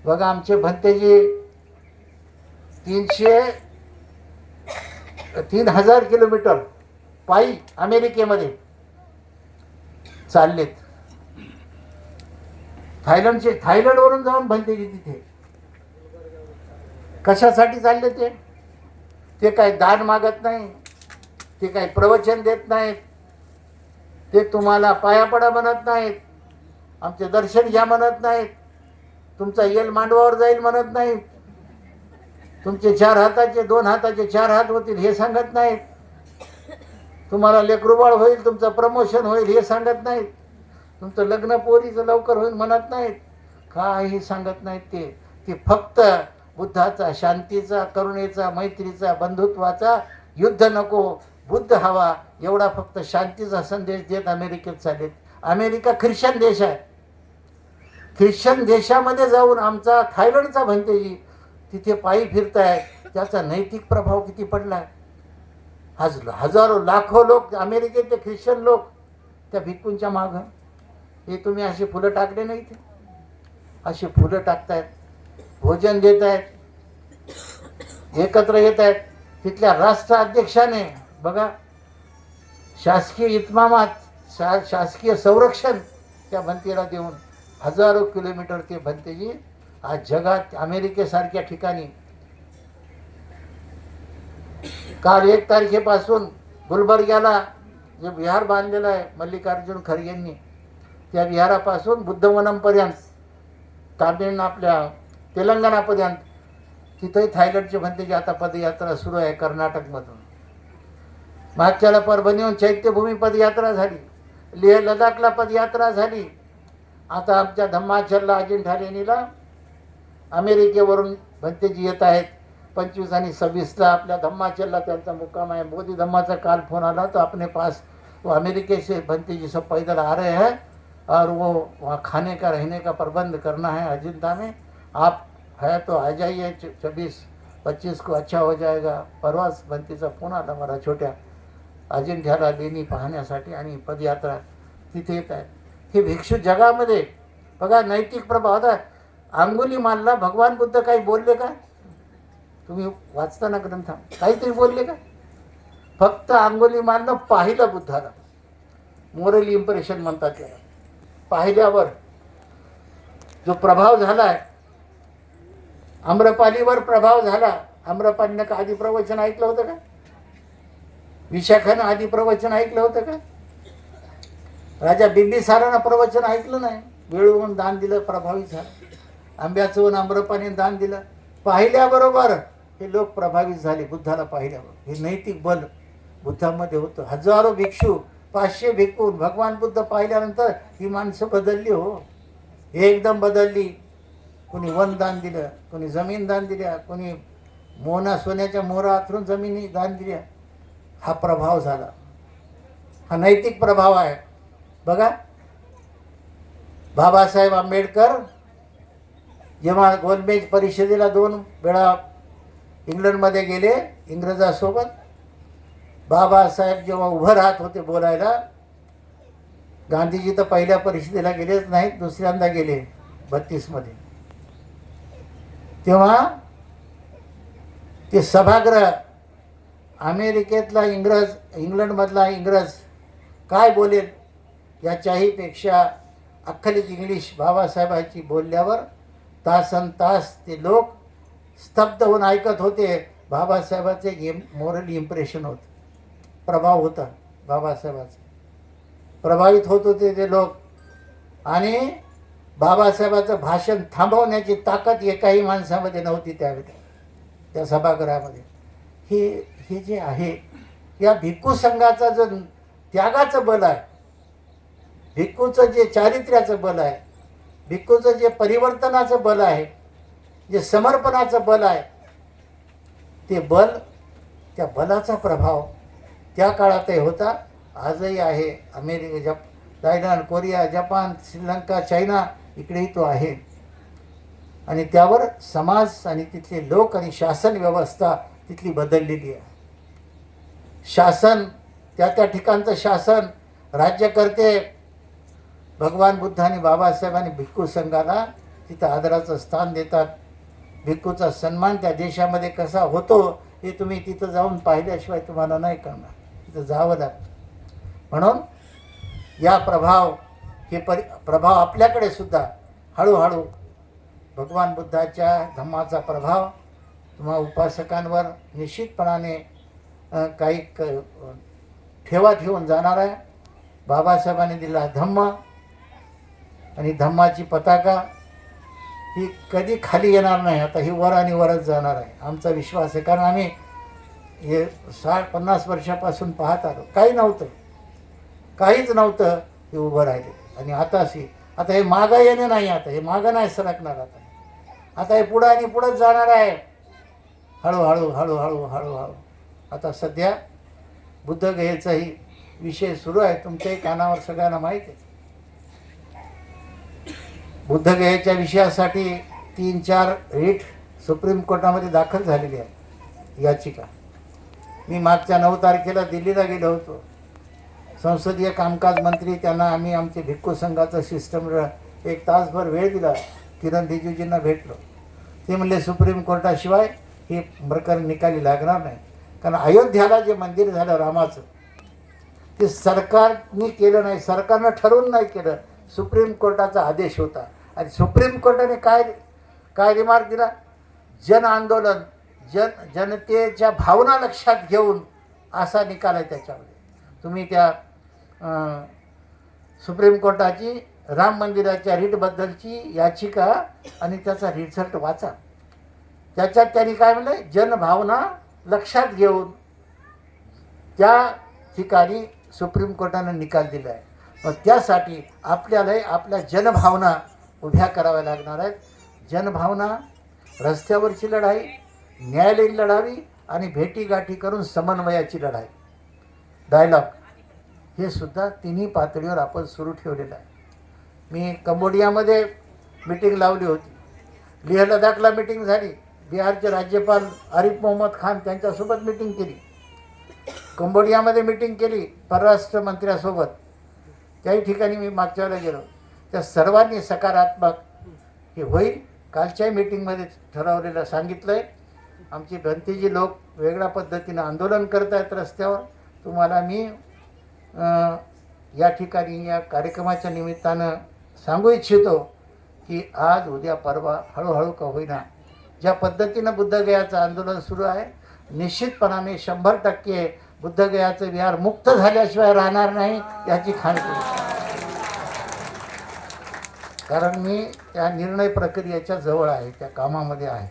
बघा, आमचे भंतेजी 3000 किलोमीटर पायी अमेरिकेमध्ये चाललेत. थायलंडवरून जाऊन भंतेजी तिथे कशासाठी चालले? ते काय दान मागत नाही, ते काही प्रवचन देत नाहीत, ते तुम्हाला पायापडा म्हणत नाहीत, आमचे दर्शन घ्या म्हणत नाहीत, तुमचा येल मांडवावर जाईल म्हणत नाहीत, तुमचे 4 हाताचे 2 हाताचे 4 हात होतील हे सांगत नाहीत, तुम्हाला लेकरूबाळ होईल, तुमचं प्रमोशन होईल हे सांगत नाहीत, तुमचं लग्न पोरीचं लवकर होईल म्हणत नाहीत, काही सांगत नाहीत. ते फक्त बुद्धाचा, शांतीचा, करुणेचा, मैत्रीचा, बंधुत्वाचा, युद्ध नको, बुद्ध हवा, एवढा फक्त शांतीचा संदेश देत अमेरिकेत चालेल. अमेरिका ख्रिश्चन देश आहे. ख्रिश्चन देशामध्ये जाऊन आमचा थायलंडचा भंतेजी तिथे पायी फिरताय, त्याचा नैतिक प्रभाव किती पडला. हजारो लाखो लोक अमेरिकेतले ख्रिश्चन लोक त्या भिक्खूंच्या मागं, हे तुम्ही असे फुलं टाकले नाही, ते असे फुलं टाकतायत, भोजन देत आहेत, एकत्र येत आहेत. तिथल्या राष्ट्राध्यक्षाने बघा शासकीय इतमामात, शासकीय संरक्षण त्या भंतेला देऊन हजारो किलोमीटर ते भंतेजी आज जगात अमेरिकेसारख्या ठिकाणी काल 1 तारखेपासून गुलबर्ग्याला जे विहार बांधलेलं आहे मल्लिकार्जुन खरगेंनी, त्या विहारापासून बुद्धवनमपर्यंत, तामिळ आपल्या तेलंगणापर्यंत, तिथंही थायलंडचे भंतेजी आता पदयात्रा सुरू आहे कर्नाटकमधून. मागच्याला परभणीहून चैत्यभूमी पदयात्रा झाली, लेह लडाखला पदयात्रा झाली. आता आमच्या धम्माचलला अजिंठा लेणीला अमेरिकेवरून भंतेजी येत आहेत. 25 आणि 26ला आपल्या धम्माचलला त्यांचा मुक्काम आहे. मोदी धम्माचा काल फोन आला तो अपने पास वो अमेरिके से भंतेजी सब पैदल आ रहे हैं और वो वहाँ खाने का रहने का प्रबंध करना है अजिंठा में, आप है तो आ जाइए 24-25 को अच्छा हो जाएगा. परवाच भंतेचा फोन आला मला छोट्या अजिंठ्याला लेणी पाहण्यासाठी आणि पदयात्रा तिथे येत आहे. हे भिक्षू जगामध्ये बघा नैतिक प्रभाव. आता अंगुलीमालला भगवान बुद्ध काही बोलले का? तुम्ही वाचताना ग्रंथ काहीतरी बोलले का? फक्त अंगुलीमालनं पाहिलं बुद्धाला, मोरल इम्प्रेशन म्हणतात त्याला. पाहिल्यावर जो प्रभाव झालाय, आम्रपालीवर प्रभाव झाला. आम्रपालीनं का आधी प्रवचन ऐकलं होतं का? विशाखानं आधी प्रवचन ऐकलं होतं का? राजा बिंबिसारानं प्रवचन ऐकलं नाही, वेळून दान दिलं, प्रभावित झालं. आंब्याचं वन आम्रपालीने दान दिलं. पाहिल्याबरोबर हे लोक प्रभावित झाले बुद्धाला पाहिल्यावर. हे नैतिक बल बुद्धामध्ये होतं. हजारो भिक्षू, 500 भिक्खून भगवान बुद्ध पाहिल्यानंतर ही माणसं बदलली हो, एकदम बदलली. कोणी वन दान दिलं, कोणी जमीन दान दिल्या, कोणी सोन्याच्या मोहरा आथरून जमिनी दान दिल्या. हा प्रभाव झाला, हा नैतिक प्रभाव आहे. बघा बाबासाहेब आंबेडकर जेव्हा गोलमेज परिषदेला 2 वेळा इंग्लंडमध्ये गेले इंग्रजासोबत, बाबासाहेब जेव्हा उभं राहत होते बोलायला, गांधीजी तर पहिल्या परिषदेला गेलेच नाहीत, दुसऱ्यांदा गेले 32 मध्ये. तेव्हा ते सभागृह अमेरिकेतला इंग्रज, इंग्लंडमधला इंग्रज काय बोलेल याच्याही पेक्षा अख्खलीत इंग्लिश बाबासाहेबांची बोलल्यावर तासन तास ते लोक स्तब्ध होऊन ऐकत होते. बाबासाहेबाचे मोरल इम्प्रेशन होतं, प्रभाव होता बाबासाहेबाचा, प्रभावित होत होते ते लोक. आणि बाबासाहेबाचं भाषण थांबवण्याची ताकद एकाही माणसामध्ये नव्हती त्यावेळी त्या सभागृहामध्ये. हे जे आहे या भिक्खू संघाचा जो त्यागाचं बल आहे, भिक्खूचं जे चारित्र्याचं बल आहे, भिक्खूचं जे परिवर्तनाचं बल आहे, जे समर्पणाचं बल आहे, ते बल, त्या बलाचा प्रभाव त्या काळातही होता, आजही आहे. America, Thailand, Korea, Japan, Sri Lanka, China इकडेही तो आहे. आणि त्यावर समाज आणि तिथले लोक आणि शासन व्यवस्था तिथली बदललेली आहे. शासन, त्या ठिकाणचं शासन, राज्यकर्ते भगवान बुद्ध आणि बाबासाहेबांनी भिक्खू संघाला तिथं आदराचं स्थान देतात. भिक्खूचा सन्मान त्या देशामध्ये कसा होतो हे तुम्ही तिथं जाऊन पाहिल्याशिवाय तुम्हाला नाही कळणार, तिथं जावं लागतं. म्हणून या प्रभाव आपल्याकडे सुद्धा हळूहळू भगवान बुद्धाच्या धम्माचा प्रभाव तुम्हा उपासकांवर निश्चितपणाने काही ठेवा ठेवून जाणार आहे. बाबासाहेबांनी दिला धम्म आणि धम्माची पताका ही कधी खाली येणार नाही. आता ही वर आणि वरच जाणार आहे, आमचा विश्वास आहे. कारण आम्ही हे 50 वर्षापासून पाहत आलो, काही नव्हतं, काहीच नव्हतं, हे उभं राहिले. आणि आता हे मागं येणे नाही, आता हे मागं नाही सरकणार. आता हे पुढं आणि पुढंच जाणार आहे, हळूहळू हळूहळू हळूहळू. आता सध्या बुद्धगयेचाही विषय सुरू आहे, तुमच्याही कानावर सगळ्यांना माहीत आहे. बुद्धगयेच्या विषयासाठी 3-4 रिट सुप्रीम कोर्टामध्ये दाखल झालेली आहे याचिका. मी मागच्या 9 तारखेला दिल्लीला गेलो होतो. संसदीय कामकाज मंत्री त्यांना आम्ही आमचे भिक्खू संघाचं सिस्टम 1 तासभर वेळ दिला. किरण रिजिजूंना भेटलो. ते म्हणले सुप्रीम कोर्टाशिवाय हे प्रकरण निकाली लागणार नाही, कारण अयोध्याला जे मंदिर झालं रामाचं ते सरकारने केलं नाही, सरकारनं ठरवून नाही केलं, सुप्रीम कोर्टाचा आदेश होता. आणि सुप्रीम कोर्टाने काय रिमार्क दिला, जन आंदोलन जनतेच्या भावना लक्षात घेऊन असा निकाल आहे त्याच्यामध्ये. तुम्ही त्या सुप्रीम कोर्टाची राम मंदिराच्या रीटबद्दलची याचिका आणि त्याचा रिझल्ट वाचा. त्याच्यात त्यांनी काय म्हणलं, जनभावना लक्षात घेऊन त्या ठिकाणी सुप्रीम कोर्टानं निकाल दिला आहे. मग त्यासाठी आपल्याला आपल्या जनभावना उभ्या कराव्या लागणार आहेत. जनभावना, रस्त्यावरची लढाई, न्यायालयीन लढावी आणि भेटीगाठी करून समन्वयाची लढाई, डायलॉग, हे सुद्धा तिन्ही पातळीवर आपण सुरू ठेवलेलं आहे. मी कंबोडियामध्ये मीटिंग लावली होती, लेह लडाखला मीटिंग झाली, बिहारचे राज्यपाल आरिफ मोहम्मद खान त्यांच्यासोबत मीटिंग केली, कंबोडियामध्ये मीटिंग केली परराष्ट्र मंत्र्यासोबत. त्याही ठिकाणी मी मागच्या वेळेला गेलो. त्या सर्वांनी सकारात्मक हे होईल. कालच्याही मीटिंगमध्ये ठरवलेलं सांगितलं आहे. आमची भंतीजी लोक वेगळ्या पद्धतीनं आंदोलन करत आहेत रस्त्यावर. तुम्हाला मी या ठिकाणी या कार्यक्रमाच्या निमित्तानं सांगू इच्छितो की आज उद्या परवा हळूहळू का होईना ज्या पद्धतीनं बुद्धगयाचं आंदोलन सुरू आहे, निश्चितपणाने 100% बुद्धगयाचं विहार मुक्त झाल्याशिवाय राहणार नाही याची खात्री. कारण मी त्या निर्णय प्रक्रियेच्या जवळ आहे, त्या कामामध्ये आहे,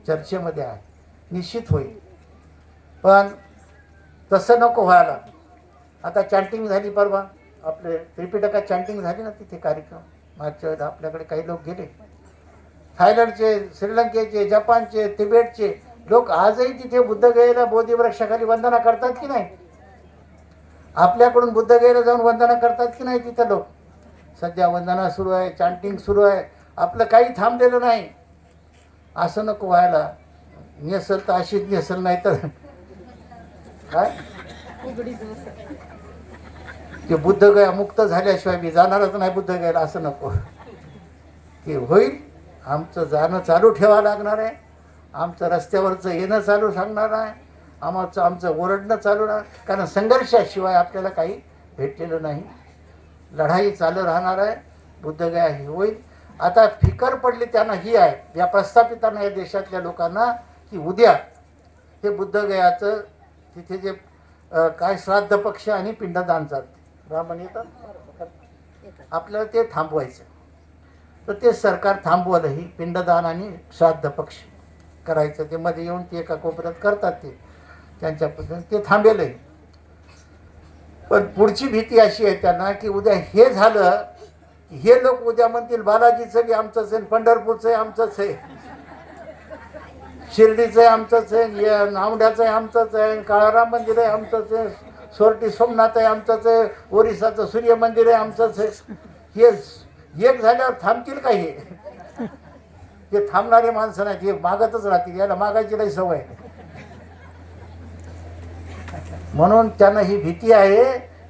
चर्चेमध्ये आहे, निश्चित होईल. पण तसं नको व्हायला. आता चॅन्टिंग झाली परवा, आपले त्रिपिटकात चॅन्टिंग झाली ना तिथे कार्यक्रम. मागच्या वेळेला आपल्याकडे काही लोक गेले, थायलंडचे, श्रीलंकेचे, जपानचे, तिबेटचे लोक आजही तिथे बुद्धगयेला बोधिवृक्षाखाली वंदना करतात की नाही? आपल्याकडून बुद्धगयेला जाऊन वंदना करतात की नाही तिथं लोक? सध्या वंदना सुरू आहे, चॅन्टिंग सुरू आहे, आपलं काही थांबलेलं नाही. असं नको व्हायला. नेसल तर अशीच नेसल, नाही तर काय ते बुद्धगया मुक्त झाल्याशिवाय मी जाणारच नाही बुद्धगयाला, असं नको. की होईल, आमचं जाणं चालू ठेवावं लागणार आहे, आमचं रस्त्यावरचं येणं चालू सांगणार आहे, आमचं ओरडणं चालू राहणार. कारण संघर्षाशिवाय आपल्याला काही भेटलेलं नाही. लढाई चालू राहणार आहे. बुद्धगया ही होईल. आता फिकर पडली त्यांना ही आहे, या प्रस्थापितांना, या देशातल्या लोकांना, की उद्या हे बुद्धगयाचं तिथे जे काय श्राद्ध पक्ष आणि पिंडदान चालते, ब्राह्मण येतात, आपल्याला ते थांबवायचं. तर ते सरकार थांबवलं, ही पिंडदान आणि श्राद्ध पक्ष करायचं. ते मध्ये येऊन ते एका कोपऱ्यात करतात, ते त्यांच्या पद्धतीने ते थांबेलंही. पण पुढची भीती अशी आहे त्यांना की उद्या हे झालं, हे लोक उद्या म्हणतील बालाजीचं बी आमचंच आहे, पंढरपूरचं आमचंच आहे, शिर्डीचं आमचंच आहे, नावड्याचं आमचंच आहे, काळाराम मंदिर आहे आमचंच आहे, सोरटी सोमनाथ आहे आमचंच आहे, ओरिसाचं सूर्य मंदिर आहे आमचंच आहे. हे एक झाल्यावर थांबतील का? हे थांबणारे माणसं नाही, हे मागतच राहतील. याला मागायची नाही सवय. म्हणून त्यांना ही भीती आहे,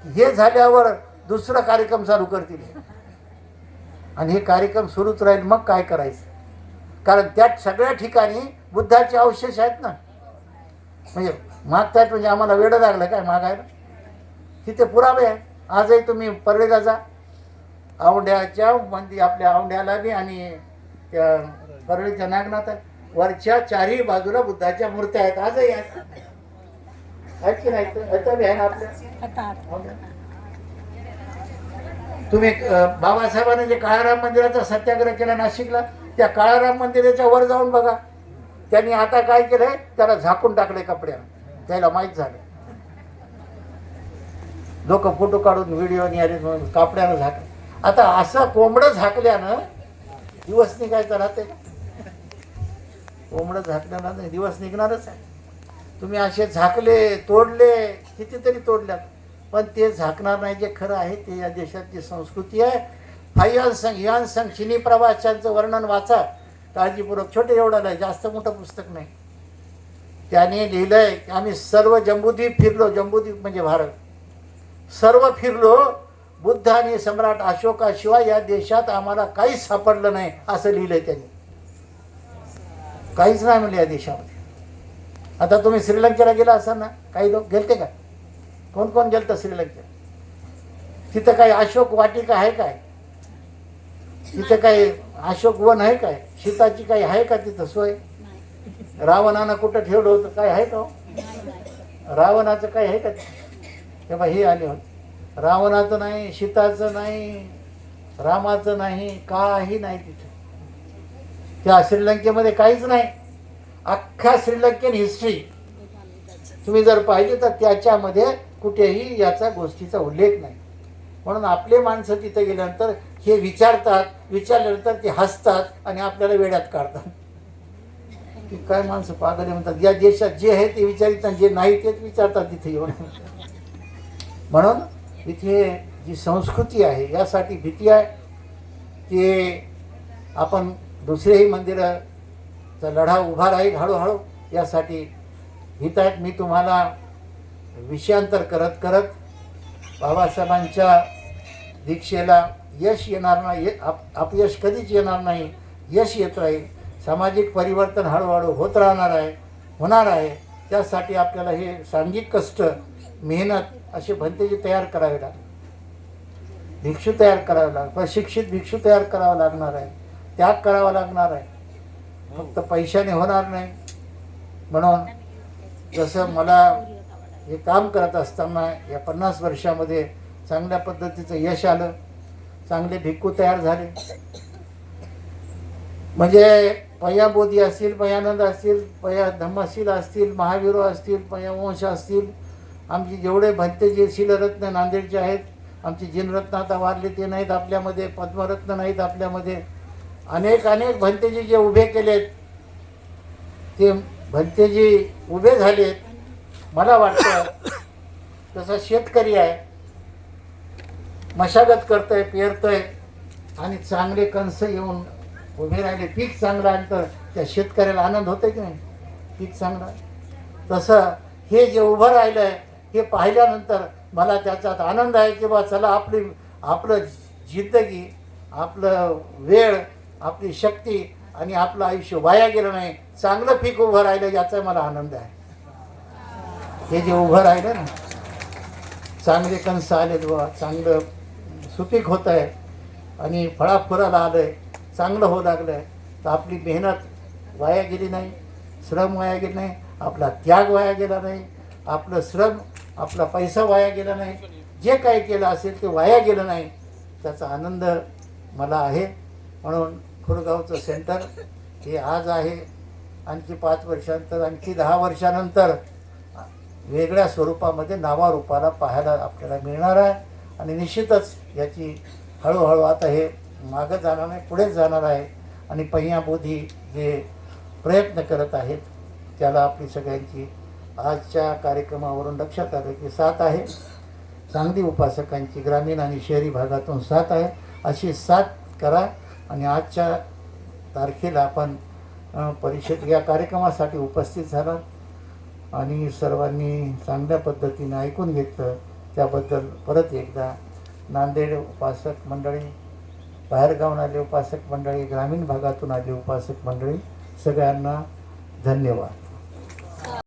हे झाल्यावर दुसरा कार्यक्रम चालू करतील आणि हे कार्यक्रम सुरूच राहील. मग काय करायचं? कारण त्या सगळ्या ठिकाणी बुद्धाचे अवशेष आहेत ना. म्हणजे मागतायत म्हणजे आम्हाला वेळ लागलं काय मागायला? तिथे पुरावे आहे. आजही तुम्ही परळीला जा, औंढ्याच्या मंदिर, आपल्या औंढ्याला बी आणि त्या परळीच्या नागनाथ वरच्या 4ही बाजूला बुद्धाच्या मूर्त्या आहेत, आजही आहेत की नाही? आहे ना आपल्या. तुम्ही बाबासाहेबांनी जे काळाराम मंदिराचा सत्याग्रह केला नाशिकला, त्या काळाराम मंदिराच्या वर जाऊन बघा. त्यांनी आता काय केलंय, त्याला झाकून टाकले कपड्यानं, त्याला माहीत झालं. लोक फोटो काढून व्हिडिओ निघाले म्हणून कापड्यानं झाकलं. आता असं कोंबडं झाकल्यानं दिवस निघायचं राहते. कोंबडं झाकल्यानं दिवस निघणारच आहे. तुम्ही असे झाकले, तोडले, कितीतरी तोडल्यात, पण ते झाकणार नाही. जे खरं आहे ते या देशाची संस्कृती आहे. हियान संघ चिनी प्रवाशांचं वर्णन वाचा काळजीपूर्वक. छोटे एवढं आहे, जास्त मोठं पुस्तक नाही. त्याने लिहिलंय की आम्ही सर्व जम्बूद्वीप फिरलो. जम्बूद्वीप म्हणजे भारत. सर्व फिरलो. बुद्ध आणि सम्राट अशोकाशिवाय या देशात आम्हाला काहीच सापडलं नाही असं लिहिलंय त्यांनी. काहीच नाही म्हणलं या देशामध्ये. आता तुम्ही श्रीलंकेला गेला असाल ना, काही लोक गेलते का? कोण कोण गेलतं श्रीलंकेला? तिथं काही अशोक वाटिका आहे काय? तिथं काही अशोक वन आहे काय? सीताची काही आहे का तिथं सोय? रावणानं कुठं ठेवलं होतं काय आहे का? रावणाचं काय आहे का? तेव्हा हे आले होते. रावणाचं नाही, सीताचं नाही, रामाचं नाही, काही नाही तिथे. त्या श्रीलंकेमध्ये काहीच नाही. अख्खा श्रीलंकेन हिस्ट्री तुम्ही जर पाहिली तर त्याच्यामध्ये कुठेही याचा गोष्टीचा उल्लेख नाही. म्हणून आपले माणसं तिथे गेल्यानंतर हे विचारतात, विचारल्यानंतर ते हसतात आणि आपल्याला वेड्यात काढतात की काय माणसं पागल आहे म्हणतात. या देशात जे आहे ते विचारितात, जे नाही तेच विचारतात तिथे येऊन. म्हणून इथे जी संस्कृती आहे यासाठी भीती आहे की आपण दुसरेही मंदिराचा लढा उभा राहील हळूहळू, यासाठी भीत आहेत. मी तुम्हाला विषयांतर करत करत बाबासाहेबांच्या दीक्षेला यश येणार नाही, अपयश कधीच येणार नाही, यश येत राहील. सामाजिक परिवर्तन हळूहळू होत राहणार आहे, होणार आहे. त्यासाठी आपल्याला हे सांघिक कष्ट, मेहनत असे भंतेजी तयार करावे लागले, भिक्षू तयार करावे लागले, प्रशिक्षित भिक्षू तयार करावं लागणार आहे, त्याग करावा लागणार आहे. फक्त पैशाने होणार नाही. म्हणून जसं मला हे काम करत असताना या 50 वर्षामध्ये चांगल्या पद्धतीचं यश आलं, चांगले भिक्खू तयार झाले. म्हणजे पय्याबोधी असतील, पय्यानंद असतील, पय्या धम्मशील असतील, महावीरो असतील, पय्यावंश असतील, आमचे जेवढे भंते जे शीलरत्न नांदेडचे आहेत, आमचे जिनरत्न आता वारले ते नाहीत आपल्यामध्ये, पद्मरत्न नाहीत आपल्यामध्ये, अनेक अनेक भंतेजी जे उभे केलेत ते भंतेजी उभे झालेत. मला वाटतं तसा शेतकरी आहे, मशागत करतोय, पेरतोय आणि चांगले कणस येऊन उभे राहिले, पीक चांगलं आलं तर त्या शेतकऱ्याला आनंद होतोय की नाही? पीक चांगलं. तसं हे जे उभं राहिलं आहे हे पाहिल्यानंतर मला त्याच्यात आनंद आहे की बा चला आपलं जिंदगी, आपलं वेळ, आपली शक्ती आणि आपलं आयुष्य वाया गेलं नाही, चांगलं पीक उभं राहिलं याचा मला आनंद आहे. हे जे उभं राहिलं ना, चांगले कणस आलेत बा, चांगलं सुपीक होत आहे आणि फळाफुराला आलं आहे, चांगलं होऊ लागलं आहे, तर आपली मेहनत वाया गेली नाही, श्रम वाया गेले नाही, आपला त्याग वाया गेला नाही, आपलं श्रम, आपला पैसा वाया गेला नाही, जे काही केलं असेल ते वाया गेलं नाही, त्याचा आनंद मला आहे. म्हणून खुरगावचं सेंटर हे आज आहे, आणखी 5 वर्षानंतर, आणखी 10 वर्षानंतर वेगळ्या स्वरूपामध्ये नावारूपाला पाहायला आपल्याला मिळणार आहे. आणि निश्चितच याची हळूहळू आता हे मागं जाणार नाही, पुढेच जाणार आहे. आणि पय्याबोधी जे प्रयत्न करत आहेत त्याला आपली सगळ्यांची आजच्या कार्यक्रमावरून लक्षात आलं की साथ आहे. चांगली उपासकांची ग्रामीण आणि शहरी भागातून साथ आहे. अशी साथ करा. आणि आजच्या तारखेला आपण परिषद या कार्यक्रमासाठी उपस्थित झालात आणि सर्वांनी चांगल्या पद्धतीने ऐकून घेतलं, त्याबद्दल परत एकदा नांदेड उपासक मंडळी, बाहेरगावून आले उपासक मंडळी, ग्रामीण भागातून आले उपासक मंडळी, सगळ्यांना धन्यवाद.